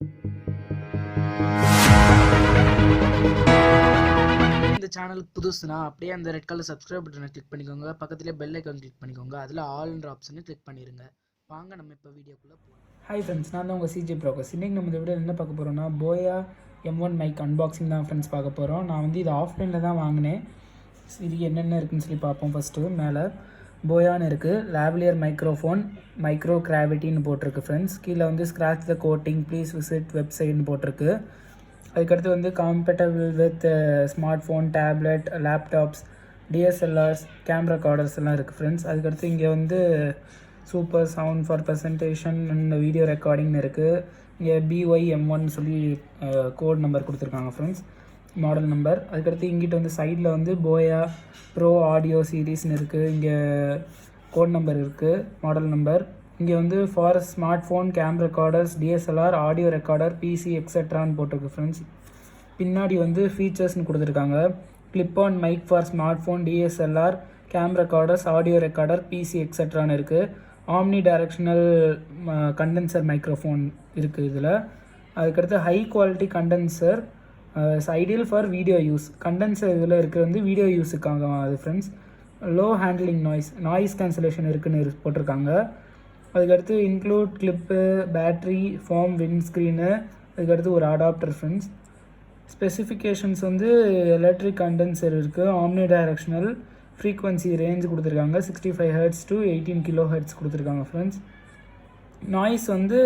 இந்த சேனலுக்கு புதுசுனா அப்படியே அந்த ரெட் கலர் சப்ஸ்கிரைப் பட்டனை கிளிக் பண்ணிக்கோங்க. பக்கத்துலேயே பெல் ஐக்கான் கிளிக் பண்ணிக்கோங்க. அதில் ஆல்ன்ற ஆப்ஷனை கிளிக் பண்ணிடுங்க. வாங்க நம்ம இப்போ வீடியோக்குள்ளே போகலாம். ஹாய் ஃப்ரெண்ட்ஸ், நான் தான் உங்கள் சிஜே ப்ரோக்கர்ஸ். இன்றைக்கி நம்ம இந்த வீடியோ என்ன பார்க்க போகிறோம்னா போயா M1 மைக் அன்பாக்சிங் தான் ஃப்ரெண்ட்ஸ் பார்க்க போகிறோம். நான் வந்து இது ஆஃப்லைனில் தான் வாங்கினேன். சரி, என்னென்ன இருக்குதுன்னு சொல்லி பார்ப்போம். ஃபஸ்ட்டு மேலே போயான்னு இருக்குது, லாவலியர் மைக்ரோஃபோன் மைக்ரோ கிராவிட்டின்னு போட்டிருக்கு ஃப்ரெண்ட்ஸ். கீழே வந்து scratch the coating please visit வெப்சைட்னு போட்டிருக்கு. அதுக்கடுத்து வந்து compatible with smartphone, tablet, laptops, DSLRs, camera கார்டர்ஸ் எல்லாம் இருக்குது ஃப்ரெண்ட்ஸ். அதுக்கடுத்து இங்கே வந்து super sound for presentation and video ரெக்கார்டிங்னு இருக்குது. இங்கே BOYA M1 சொல்லி கோட் நம்பர் கொடுத்துருக்காங்க ஃப்ரெண்ட்ஸ், மாடல் நம்பர். அதுக்கடுத்து இங்கிட்ட வந்து சைடில் வந்து போயா ப்ரோ ஆடியோ சீரீஸ்னு இருக்குது. இங்கே கோட் நம்பர் இருக்குது, மாடல் நம்பர். இங்கே வந்து for smartphone, camera recorders, DSLR, audio recorder, PC எக்ஸட்ரான்னு போட்டிருக்கு ஃப்ரெண்ட்ஸ். பின்னாடி வந்து ஃபீச்சர்ஸ்னு கொடுத்துருக்காங்க. Clip on mic for smartphone, DSLR, camera recorders, audio recorder, PC எக்ஸட்ரான்னு இருக்குது. ஆம்னி டைரக்ஷனல் கண்டென்சர் மைக்ரோஃபோன் இருக்குது இதில். அதுக்கடுத்து high quality condenser ideal for video use. Condenser இதில் இருக்கிறது வந்து வீடியோ யூஸுக்காக அது friends. Low handling noise cancellation இருக்குதுன்னு போட்டிருக்காங்க. அதுக்கடுத்து இன்க்ளூட் கிளிப்பு, பேட்ரி, ஃபோம், விண்ட்ஸ்க்ரீனு, அதுக்கடுத்து ஒரு அடாப்டர் ஃப்ரெண்ட்ஸ். ஸ்பெசிஃபிகேஷன்ஸ் வந்து எலக்ட்ரிக் கண்டென்சர் இருக்குது, ஆம்னி டைரக்ஷனல், ஃப்ரீக்வன்சி ரேஞ்ச் கொடுத்துருக்காங்க 65 Hz to 18 kHz கொடுத்துருக்காங்க ஃப்ரெண்ட்ஸ். நாய்ஸ் வந்து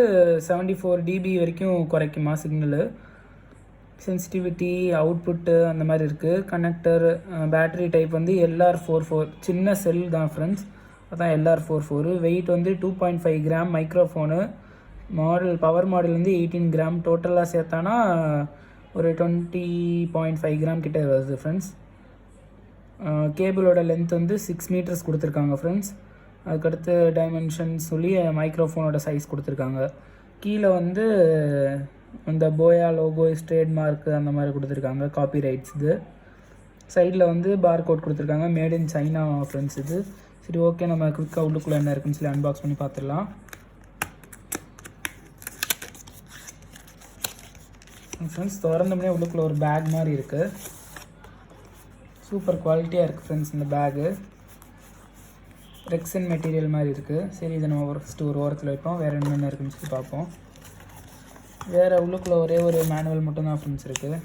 74 dB வரைக்கும் குறைக்குமா சிக்னலு. சென்சிட்டிவிட்டி, அவுட்புட்டு அந்த மாதிரி இருக்குது. கனெக்டர், பேட்ரி டைப் வந்து LR44, சின்ன செல் தான் ஃப்ரெண்ட்ஸ், அதான் LR44. வெயிட் வந்து 2.5 gram. Microphone model, power model வந்து 18 கிராம். டோட்டலாக சேர்த்தானா ஒரு 20.5 கிராம் கிட்டே வருது ஃப்ரெண்ட்ஸ். கேபிளோட லென்த் வந்து 6 மீட்டர்ஸ் கொடுத்துருக்காங்க ஃப்ரெண்ட்ஸ். அதுக்கடுத்து டைமென்ஷன்ஸ் சொல்லி மைக்ரோஃபோனோட சைஸ் கொடுத்துருக்காங்க. கீழே வந்து இந்த போயா லோகோ, ட்ரேட்மார்க்கு அந்த மாதிரி கொடுத்துருக்காங்க, காப்பி ரைட்ஸ். இது சைடில் வந்து பார் கோட் கொடுத்துருக்காங்க, மேட் இன் சைனா ஃப்ரெண்ட்ஸ் இது. சரி, ஓகே, நம்ம குவிக்காக உள்ளுக்குள்ளே என்ன இருக்குன்னு சொல்லி அன்பாக்ஸ் பண்ணி பார்த்துடலாம். ஃப்ரெண்ட்ஸ், திறந்தோம்னே உள்ளுக்குள்ளே ஒரு பேக் மாதிரி இருக்குது. சூப்பர் குவாலிட்டியாக இருக்குது ஃப்ரெண்ட்ஸ் இந்த பேகு. ரெக்ஸன் மெட்டீரியல் மாதிரி இருக்குது. சரி, இதை நம்ம ஃபஸ்ட்டு ஒரு ஓரத்தில் வைப்போம். வேறு என்னென்ன இருக்குன்னு சொல்லி பார்ப்போம். வேறு உள்ளுக்குள்ளே ஒரே ஒரு மேனுவல் மட்டும்தான் ஃப்ரெண்ட்ஸ் இருக்குது.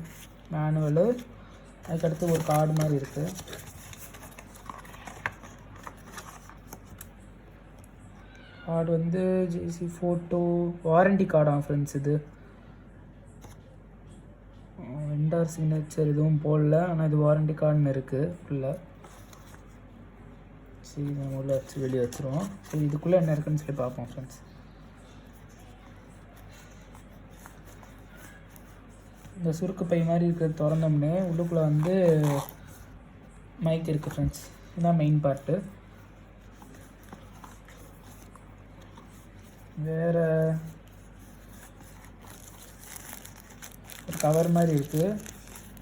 மேனுவலு, அதுக்கடுத்து ஒரு கார்டு மாதிரி இருக்குது. கார்டு வந்து ஜிசி ஃபோட்டோ வாரண்டி கார்டாக ஃப்ரெண்ட்ஸ். இது வெண்டார் சிக்னேச்சர் எதுவும் போடல, ஆனால் இது வாரண்டி கார்டுன்னு இருக்குது ஃபுல்லாக. சரி, நம்ம உள்ள வச்சு வெளியே வச்சுருவோம். சரி, இதுக்குள்ளே என்ன இருக்குன்னு சொல்லி பார்ப்போம் ஃப்ரெண்ட்ஸ். இந்த சுருக்கு பை மாதிரி இருக்கிறது திறந்தோம்னே உள்ளுக்குள்ளே வந்து மைக் இருக்குது ஃப்ரெண்ட்ஸ். இதுதான் மெயின் பார்ட்டு. வேறு ஒரு கவர் மாதிரி இருக்குது.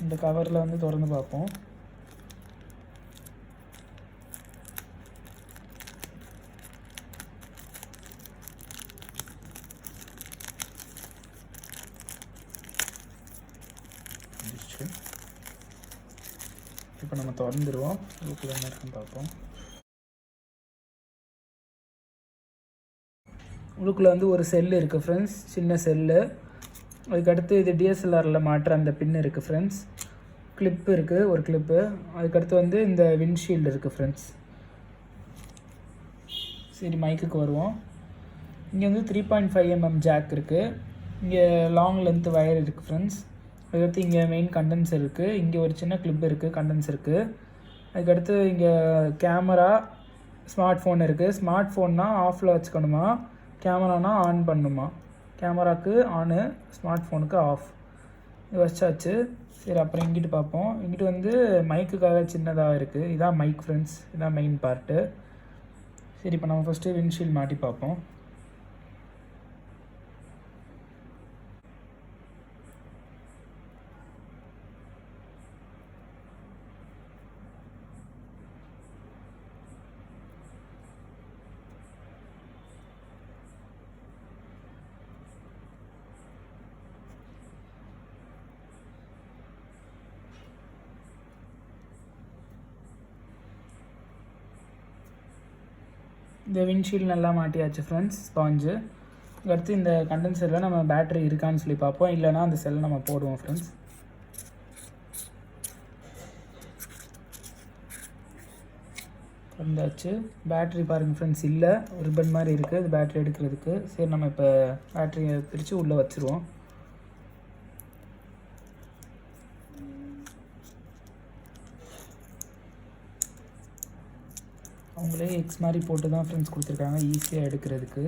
இந்த கவரில் வந்து திறந்து பார்ப்போம். இப்போ நம்ம திறந்துடுவோம். இதுக்குள்ள என்ன இருக்குன்னு பார்ப்போம். உள்ளுக்குள்ளே வந்து ஒரு செல்லு இருக்குது ஃப்ரெண்ட்ஸ், சின்ன செல்லு. அதுக்கடுத்து இது டிஎஸ்எல்ஆரில் மாட்டுற அந்த பின் இருக்குது ஃப்ரெண்ட்ஸ். கிளிப்பு இருக்குது, ஒரு கிளிப்பு. அதுக்கடுத்து வந்து இந்த விண்ட்ஷீல்டு இருக்குது ஃப்ரெண்ட்ஸ். சரி, மைக்குக்கு வருவோம். இங்கே வந்து 3.5 mm ஜாக் இருக்குது. இங்கே லாங் லென்த் வயர் இருக்குது ஃப்ரெண்ட்ஸ். அதுக்கடுத்து இங்கே மெயின் கண்டென்சர் இருக்குது. இங்கே ஒரு சின்ன கிளிப் இருக்குது, கண்டென்சருக்கு. அதுக்கடுத்து இங்கே கேமரா, ஸ்மார்ட் ஃபோன் இருக்குது. ஸ்மார்ட் ஃபோன்னா ஆஃபில் வச்சுக்கணுமா, கேமரானா ஆன் பண்ணணுமா? கேமராவுக்கு ஆனு, ஸ்மார்ட் ஃபோனுக்கு ஆஃப். இது வச்சாச்சு. சரி, அப்புறம் இங்கிட்டு பார்ப்போம். இங்கிட்டு வந்து மைக்குக்காக சின்னதாக இருக்குது. இதான் மைக் ஃப்ரெண்ட்ஸ், இதான் மெயின் பார்ட்டு. சரி, இப்போ நம்ம ஃபஸ்ட்டு விண்ட்ஷீல்ட் மாட்டி பார்ப்போம். இந்த விண்ட்ஷீல்டு நல்லா மாட்டியாச்சு ஃப்ரெண்ட்ஸ், ஸ்பாஞ்சு. அடுத்து இந்த கண்டென்சரில் நம்ம பேட்டரி இருக்கான்னு சொல்லி பார்ப்போம், இல்லைனா அந்த செல்லை நம்ம போடுவோம் ஃப்ரெண்ட்ஸ். வந்தாச்சு. பேட்ரி பாருங்கள் ஃப்ரெண்ட்ஸ், இல்லை ரிப்பன் மாதிரி இருக்குது, அது பேட்ரி எடுக்கிறதுக்கு. சரி, நம்ம இப்போ பேட்டரியை பிரித்து உள்ளே வச்சுருவோம். அவங்களே எக்ஸ் மாதிரி போட்டு தான் ஃப்ரெண்ட்ஸ் கொடுத்துருக்காங்க, ஈஸியாக எடுக்கிறதுக்கு.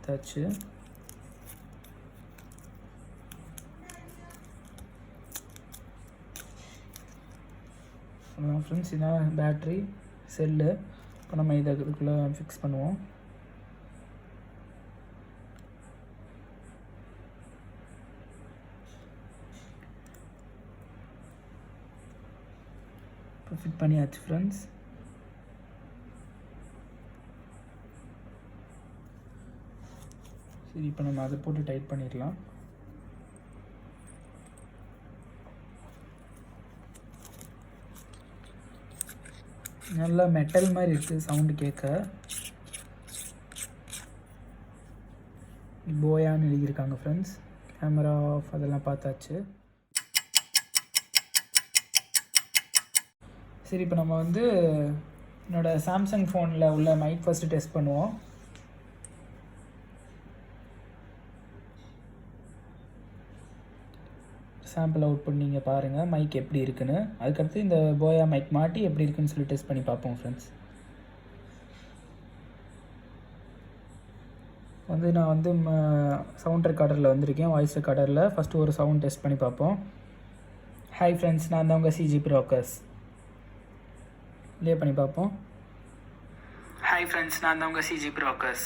தாச்சு. அவ்வளோதான் ஃப்ரெண்ட்ஸ், இதான் பேட்ரி செல்லு. இப்போ நம்ம இதை இதுக்குள்ளே ஃபிக்ஸ் பண்ணுவோம். இப்போ ஃபிட் பண்ணியாச்சு ஃப்ரெண்ட்ஸ். சரி, இப்போ நம்ம அதை போட்டு டைட் பண்ணிடலாம். நல்லா மெட்டல் மாதிரி இருக்குது சவுண்டு கேட்க. போயான்னு எழுதியிருக்காங்க ஃப்ரெண்ட்ஸ். கேமரா ஆஃப் அதெல்லாம் பார்த்தாச்சு. சரி, இப்போ நம்ம வந்து என்னோடய சாம்சங் ஃபோனில் உள்ள மைக் ஃபஸ்ட்டு டெஸ்ட் பண்ணுவோம். சாம்பிள் அவுட் பண்ணி நீங்கள் பாருங்கள் மைக் எப்படி இருக்குன்னு. அதுக்கடுத்து இந்த போயா மைக் மாட்டி எப்படி இருக்குன்னு சொல்லி டெஸ்ட் பண்ணி பார்ப்போம் ஃப்ரெண்ட்ஸ். வந்து நான் வந்து சவுண்ட் ரெக்கார்டரில் வந்திருக்கேன், வாய்ஸ் ரெக்கார்டரில். ஃபஸ்ட்டு ஒரு சவுண்ட் டெஸ்ட் பண்ணி பார்ப்போம். ஹாய் ஃப்ரெண்ட்ஸ், நான் தான் உங்கள் சிஜிபி ராக்கர்ஸ். ப்ளே பண்ணி பார்ப்போம். ஹாய் ஃப்ரெண்ட்ஸ், நான் தான் உங்கள் சிஜிபி ராக்கர்ஸ்.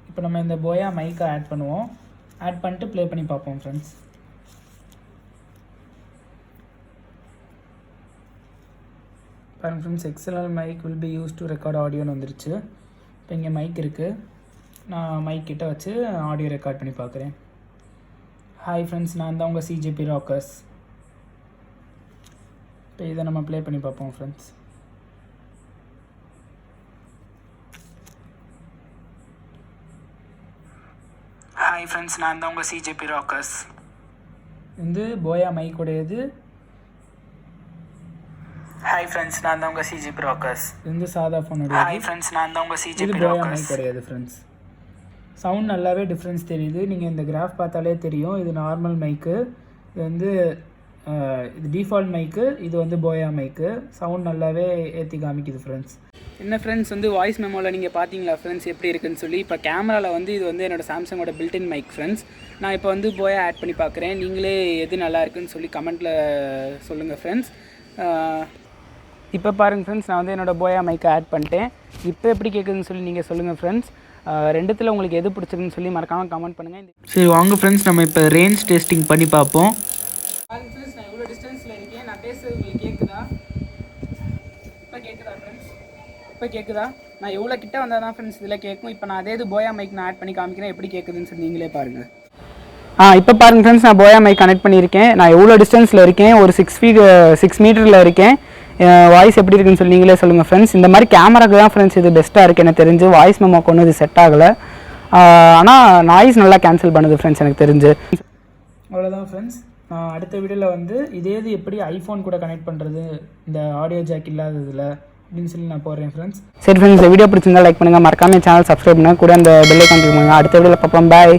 இப்போ நம்ம இந்த போயா மைக்கை ஆட் பண்ணுவோம். ஆட் பண்ணிட்டு ப்ளே பண்ணி பார்ப்போம் ஃப்ரெண்ட்ஸ். பாருங்கள் friends, external mic will be use to record ஆடியோன்னு வந்துருச்சு. இப்போ இங்கே மைக் இருக்குது, நான் மைக் கிட்ட வச்சு ஆடியோ ரெக்கார்ட் பண்ணி பார்க்குறேன். ஹாய் ஃப்ரெண்ட்ஸ், நான் தான் உங்கள் சிஜிபி ராக்கர்ஸ். இப்போ இதை நம்ம ப்ளே பண்ணி பார்ப்போம் ஃப்ரெண்ட்ஸ். ஹாய் ஃப்ரெண்ட்ஸ், நான் தான் உங்கள் சிஜிபி ராக்கர்ஸ். வந்து போயா மைக் உடையது. ஹாய் ஃப்ரெண்ட்ஸ், நான் தான் உங்கள் சிஜிபி ராக்கர்ஸ். இது சாதா ஃபோனுடைய. ஹாய் ஃப்ரெண்ட்ஸ், நான் தான் உங்கள் சிஜிபி ராக்கர்ஸ். போயா மைக் உடையது ஃப்ரெண்ட்ஸ். சவுண்ட் நல்லாவே டிஃப்ரென்ஸ் தெரியுது. நீங்கள் இந்த கிராஃப் பார்த்தாலே தெரியும், இது நார்மல் மைக்கு, இது வந்து இது டிஃபால்ட் மைக்கு, இது வந்து போயா மைக்கு. சவுண்ட் நல்லாவே ஏற்றி காமிக்குது ஃப்ரெண்ட்ஸ். என்ன ஃப்ரெண்ட்ஸ், வந்து வாய்ஸ் மெமோவில் நீங்கள் பார்த்தீங்களா ஃப்ரெண்ட்ஸ் எப்படி இருக்குன்னு சொல்லி. இப்போ கேமராவில் வந்து இது வந்து என்னோடய சாம்சங்கோட பில்டின் மைக் ஃப்ரெண்ட்ஸ். நான் இப்போ வந்து போயா ஆட் பண்ணி பார்க்குறேன். நீங்களே எது நல்லா இருக்குன்னு சொல்லி கமெண்ட்டில் சொல்லுங்கள் ஃப்ரெண்ட்ஸ். இப்போ பாருங்கள் ஃப்ரெண்ட்ஸ், நான் வந்து என்னோடய போயா மைக்கை ஆட் பண்ணிட்டேன். இப்போ எப்படி கேட்குதுன்னு சொல்லி நீங்கள் சொல்லுங்கள் ஃப்ரெண்ட்ஸ். ரெண்டுத்தில் உங்களுக்கு எது பிடிச்சிருக்குன்னு சொல்லி மறக்காமல் கமெண்ட் பண்ணுங்கள். சரி வாங்க ஃப்ரெண்ட்ஸ், நம்ம இப்போ ரேஞ்ச் டெஸ்டிங் பண்ணி பார்ப்போம். பாருங்கள் ஃப்ரெண்ட்ஸ், நான் இவ்வளோ டிஸ்டன்ஸில் இருக்கேன். நான் பேசுறது உங்களுக்கு கேட்குதா? இப்போ கேட்குதா ஃப்ரெண்ட்ஸ்? இப்போ கேட்குதா? நான் எவ்வளோ கிட்ட வந்தால் தான் ஃப்ரெண்ட்ஸ் இதில் கேட்கும். இப்போ நான் அதே இது போயா மைக் நான் ஆட் பண்ணி காமிக்கிறேன், எப்படி கேட்குதுன்னு சொல்லி நீங்களே பாருங்கள். இப்போ பாருங்கள் ஃப்ரெண்ட்ஸ், நான் போயா மைக் கனெக்ட் பண்ணியிருக்கேன். நான் எவ்வளோ டிஸ்டன்ஸில் இருக்கேன், ஒரு 6 மீட்டரில் இருக்கேன். வாய்ஸ் எப்படி இருக்குன்னு சொல்லி நீங்களே சொல்லுங்கள் ஃப்ரெண்ட்ஸ். இந்த மாதிரி கேமராக்கு தான் ஃப்ரெண்ட்ஸ் இது பெஸ்ட்டாக இருக்குது எனக்கு தெரிஞ்சு. வாய்ஸ் மெமோக்கு ஒன்றும் இது செட் ஆகலை, ஆனால் நாய்ஸ் நல்லா கேன்சல் பண்ணுது ஃப்ரெண்ட்ஸ் எனக்கு தெரிஞ்சு. அவ்வளோதான் ஃப்ரெண்ட்ஸ். நான் அடுத்த வீடியோவில் வந்து இதே இது எப்படி ஐஃபோன் கூட கனெக்ட் பண்ணுறது இந்த ஆடியோ ஜாக் இல்லாததில் அப்படின்னு சொல்லி நான் போடுறேன் ஃப்ரெண்ட்ஸ். சரி ஃப்ரெண்ட்ஸ், இந்த வீடியோ பிடிச்சிருந்தா லைக் பண்ணுங்கள், மறக்காம சேனல் சப்ஸ்கிரைப் பண்ணுங்கள், கூட அந்த பெல் ஐகான் கிளிக் பண்ணுங்கள். அடுத்த வீடியோவில் பார்ப்போம். பாய்.